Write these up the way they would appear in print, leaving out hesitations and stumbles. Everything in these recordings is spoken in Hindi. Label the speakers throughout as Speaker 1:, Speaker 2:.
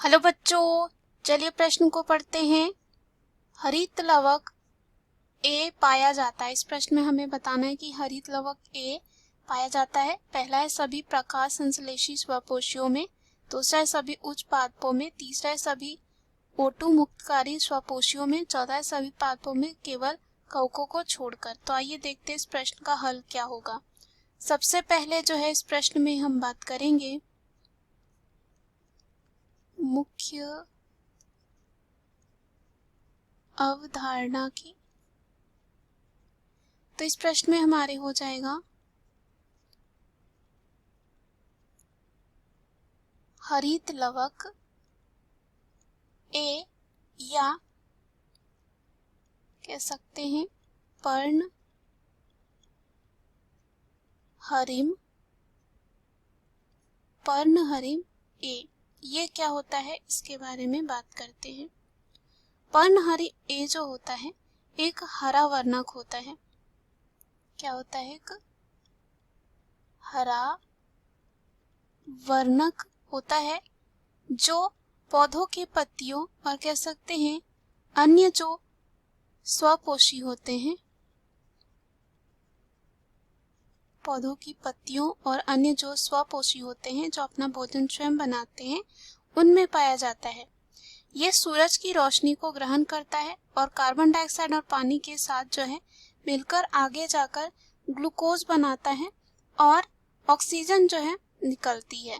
Speaker 1: हेलो बच्चों, चलिए प्रश्न को पढ़ते हैं। हरित लवक ए पाया जाता है। इस प्रश्न में हमें बताना है कि हरित लवक ए पाया जाता है। पहला है सभी प्रकाश संश्लेषी स्वपोषियों में, दूसरा है सभी उच्च पादपों में, तीसरा है सभी O2 मुक्तकारी स्वपोषियों में, चौथा है सभी पादपों में केवल कवकों को छोड़कर। तो आइए देखते हैं इस प्रश्न का हल क्या होगा। सबसे पहले जो है इस प्रश्न में हम बात करेंगे मुख्य अवधारणा की। तो इस प्रश्न में हमारे हो जाएगा हरित लवक ए या कह सकते हैं पर्ण हरिम ए, ये क्या होता है इसके बारे में बात करते हैं। पर्णहरिम ए जो होता है एक हरा वर्णक होता है। क्या होता है? एक हरा वर्णक होता है जो पौधों के पत्तियों और कह सकते हैं अन्य जो स्वपोषी होते हैं, पौधों की पत्तियों और अन्य जो स्वपोषी होते हैं जो अपना भोजन स्वयं बनाते हैं उनमें पाया जाता है। ये सूरज की रोशनी को ग्रहण करता है और कार्बन डाइऑक्साइड और पानी के साथ जो है मिलकर आगे जाकर ग्लूकोज बनाता है और ऑक्सीजन जो है निकलती है।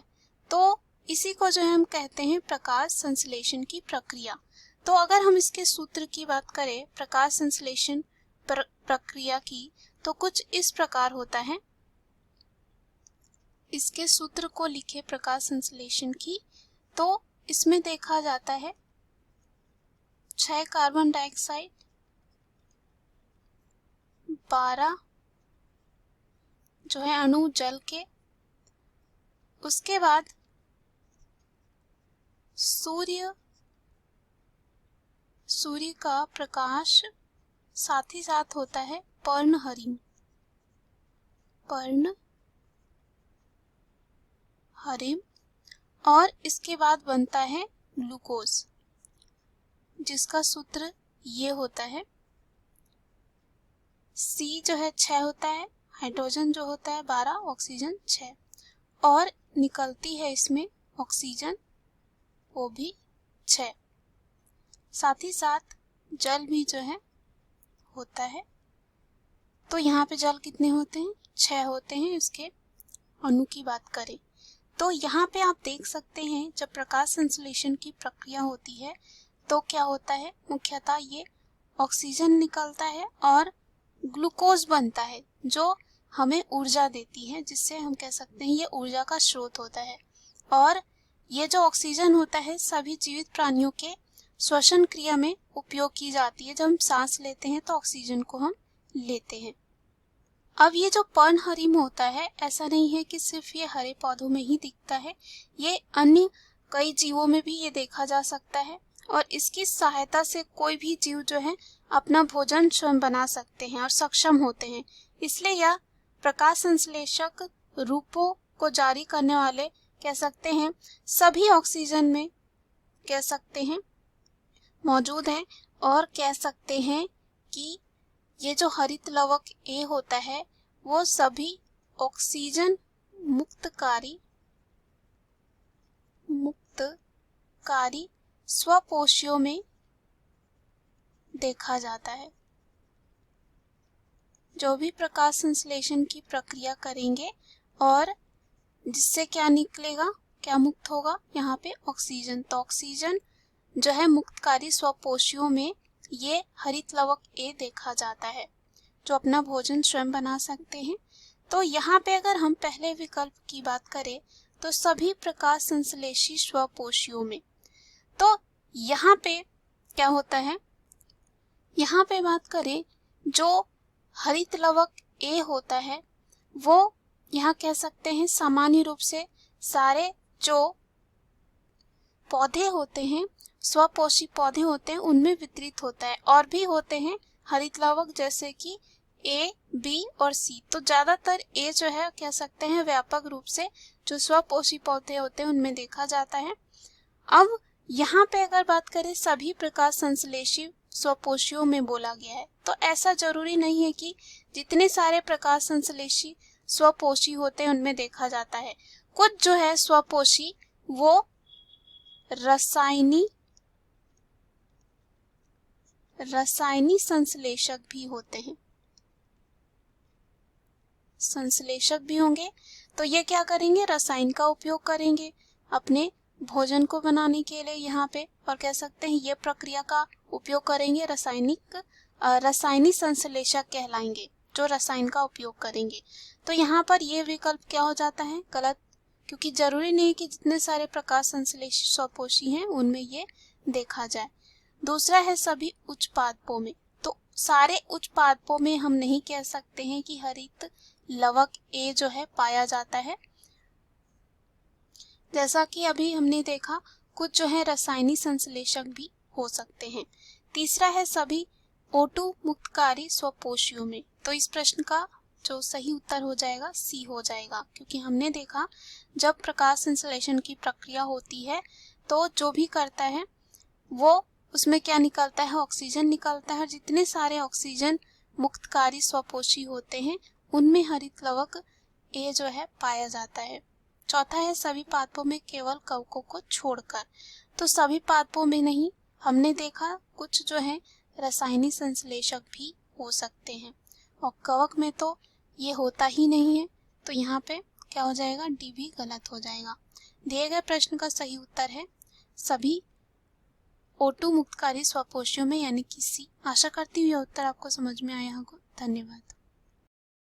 Speaker 1: तो इसी को जो है हम कहते हैं प्रकाश संश्लेषण की प्रक्रिया। तो अगर हम इसके सूत्र की बात करें प्रकाश संश्लेषण प्रक्रिया की, तो कुछ इस प्रकार होता है। इसके सूत्र को लिखे प्रकाश संश्लेषण की, तो इसमें देखा जाता है 6 कार्बन डाइऑक्साइड, 12 जो है अणु जल के, उसके बाद सूर्य का प्रकाश, साथ ही साथ होता है पर्णहरिम और इसके बाद बनता है ग्लूकोज, जिसका सूत्र ये होता है C जो है 6 होता है, हाइड्रोजन जो होता है 12, ऑक्सीजन 6 और निकलती है इसमें ऑक्सीजन वो भी 6। साथ ही साथ जल भी जो है होता है। तो यहाँ पे जल कितने होते हैं? 6 होते हैं। इसके अणु की बात करें तो यहाँ पे आप देख सकते हैं जब प्रकाश संश्लेषण की प्रक्रिया होती है तो क्या होता है, मुख्यतः ये ऑक्सीजन निकलता है और ग्लूकोज बनता है जो हमें ऊर्जा देती है, जिससे हम कह सकते हैं ये ऊर्जा का स्रोत होता है। और ये जो ऑक्सीजन होता है सभी जीवित प्राणियों के श्वसन क्रिया में उपयोग की जाती है। जब हम सांस लेते हैं तो ऑक्सीजन को हम लेते हैं। अब ये जो पर्णहरिम होता है ऐसा नहीं है कि सिर्फ ये हरे पौधों में ही दिखता है, ये अन्य कई जीवों में भी ये देखा जा सकता है और इसकी सहायता से कोई भी जीव जो है अपना भोजन स्वयं बना सकते हैं और सक्षम होते हैं। इसलिए यह प्रकाश संश्लेषक रूपों को जारी करने वाले कह सकते हैं सभी ऑक्सीजन में कह सकते हैं मौजूद हैं और कह सकते हैं कि ये जो हरित लवक ए होता है वो सभी ऑक्सीजन मुक्तकारी स्वपोषियों में देखा जाता है। जो भी प्रकाश संश्लेषण की प्रक्रिया करेंगे और जिससे क्या निकलेगा, क्या मुक्त होगा, यहाँ पे ऑक्सीजन। तो ऑक्सीजन जो है मुक्तकारी स्वपोषियों में ये हरित लवक ए देखा जाता है जो अपना भोजन स्वयं बना सकते हैं। तो यहाँ पे अगर हम पहले विकल्प की बात करें तो सभी प्रकाश संश्लेषी स्वपोषियों में, तो यहाँ पे क्या होता है, यहाँ पे बात करें जो हरित लवक ए होता है वो यहाँ कह सकते हैं सामान्य रूप से सारे जो पौधे होते हैं स्वपोषी पौधे होते हैं उनमें वितरित होता है। और भी होते हैं हरित लवक जैसे कि ए, बी और सी। तो ज्यादातर ए जो है कह सकते हैं व्यापक रूप से जो स्वपोषी पौधे होते हैं उनमें देखा जाता है। अब यहाँ पे अगर बात करें सभी प्रकाश संश्लेषी स्वपोषियों में बोला गया है, तो ऐसा जरूरी नहीं है कि जितने सारे प्रकाश संश्लेषी स्वपोषी होते हैं उनमें देखा जाता है। कुछ जो है स्वपोषी वो रसायनी संश्लेषक भी होते हैं, संश्लेषक भी होंगे। तो ये क्या करेंगे, रसायन का उपयोग करेंगे अपने भोजन को बनाने के लिए यहाँ पे, और कह सकते हैं ये प्रक्रिया का उपयोग करेंगे, रसायनी संश्लेषक कहलाएंगे जो रसायन का उपयोग करेंगे। तो यहाँ पर ये विकल्प क्या हो जाता है, गलत, क्योंकि जरूरी नहीं कि जितने सारे प्रकाश संश्लेषी स्वपोषी हैं उनमें ये देखा जाए। दूसरा है सभी उच्च पादपों में। तो सारे उच्च पादपों में हम नहीं कह सकते हैं कि हरित लवक ए जो है पाया जाता है, जैसा कि अभी हमने देखा कुछ जो है रसायनी संश्लेषक भी हो सकते हैं। तीसरा है सभी O2 मुक्तकारी स्वपोषियों में। तो इस प्रश्न का जो सही उत्तर हो जाएगा सी हो जाएगा, क्योंकि हमने देखा जब प्रकाश संश्लेषण की प्रक्रिया होती है तो जो भी करता है वो उसमें क्या निकलता है, ऑक्सीजन निकलता है, और जितने सारे ऑक्सीजन मुक्तकारी स्वपोषी होते हैं उनमें हरित लवक ए जो है पाया जाता है। चौथा है सभी पादपों में केवल कवकों को छोड़कर। तो सभी पादपों में नहीं, हमने देखा कुछ जो है रासायनिक संश्लेषक भी हो सकते हैं, और कवक में तो ये होता ही नहीं है। तो यहाँ पे क्या हो जाएगा, डी भी गलत हो जाएगा। दिए गए प्रश्न का सही उत्तर है सभी O2 मुक्तकारी स्वपोषियों में, यानी कि सी। आशा करती हूँ यह उत्तर आपको समझ में आया होगा। धन्यवाद।